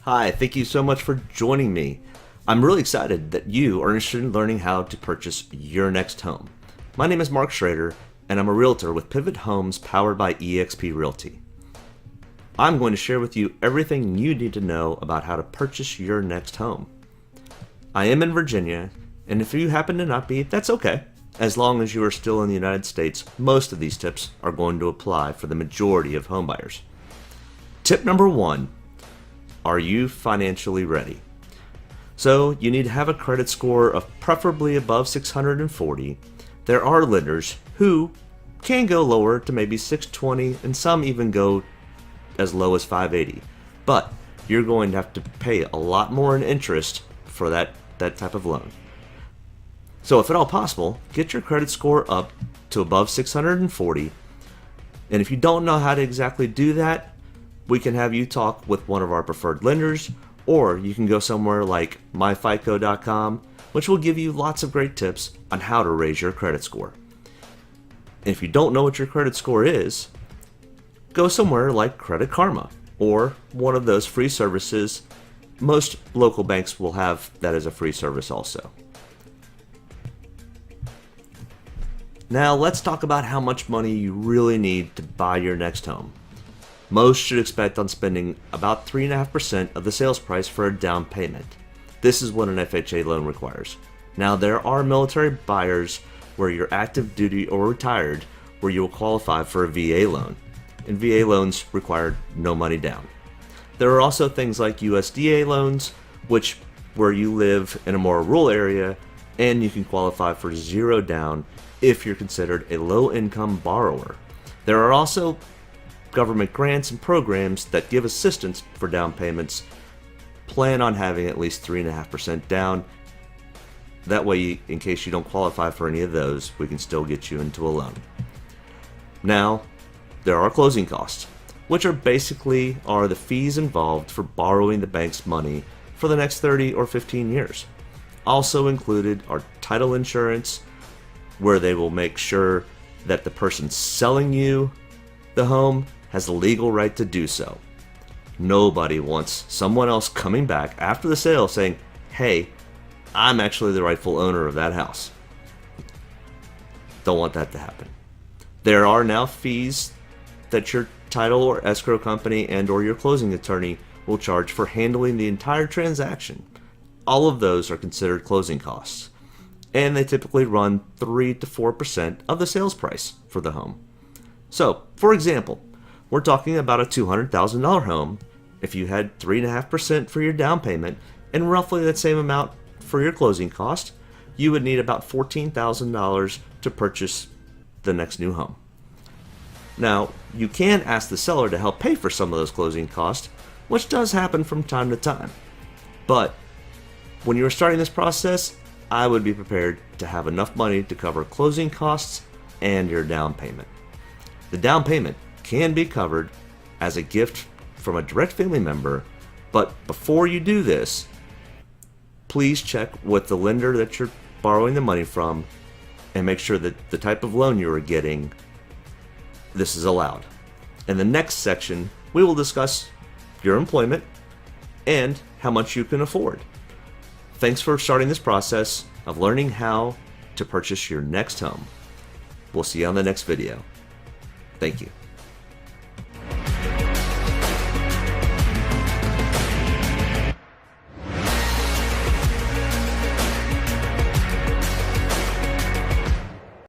Hi, thank you so much for joining me. I'm really excited that you are interested in learning how to purchase your next home. My name is Mark Schrader, and I'm a realtor with Pivot Homes powered by eXp Realty. I'm going to share with you everything you need to know about how to purchase your next home. I am in Virginia, and if you happen to not be, that's okay. As long as you are still in the United States, most of these tips are going to apply for the majority of homebuyers. Tip number one. Are you financially ready? So you need to have a credit score of preferably above 640. There are lenders who can go lower to maybe 620 and some even go as low as 580. But you're going to have to pay a lot more in interest for that type of loan. So if at all possible, get your credit score up to above 640. And if you don't know how to exactly do that, we can have you talk with one of our preferred lenders, or you can go somewhere like myfico.com, which will give you lots of great tips on how to raise your credit score. And if you don't know what your credit score is, go somewhere like Credit Karma or one of those free services. Most local banks will have that as a free service also. Now let's talk about how much money you really need to buy your next home. Most should expect on spending about 3.5% of the sales price for a down payment. This is what an FHA loan requires. Now there are military buyers where you're active duty or retired where you will qualify for a VA loan. And VA loans require no money down. There are also things like USDA loans, where you live in a more rural area and you can qualify for zero down if you're considered a low-income borrower. There are also government grants and programs that give assistance for down payments. Plan on having at least 3.5% down. That way, in case you don't qualify for any of those, we can still get you into a loan. Now, there are closing costs, which are the fees involved for borrowing the bank's money for the next 30 or 15 years. Also included are title insurance, where they will make sure that the person selling you the home has the legal right to do so. Nobody wants someone else coming back after the sale saying, hey, I'm actually the rightful owner of that house. Don't want that to happen. There are now fees that your title or escrow company and or your closing attorney will charge for handling the entire transaction. All of those are considered closing costs, and they typically run 3 to 4% of the sales price for the home. So, for example, we're talking about a $200,000 home. If you had 3.5% for your down payment and roughly that same amount for your closing cost, you would need about $14,000 to purchase the next new home. Now, you can ask the seller to help pay for some of those closing costs, which does happen from time to time. But when you are starting this process, I would be prepared to have enough money to cover closing costs and your down payment. The down payment can be covered as a gift from a direct family member, but before you do this, please check with the lender that you're borrowing the money from and make sure that the type of loan you are getting, this is allowed. In the next section, we will discuss your employment and how much you can afford. Thanks for starting this process of learning how to purchase your next home. We'll see you on the next video. Thank you.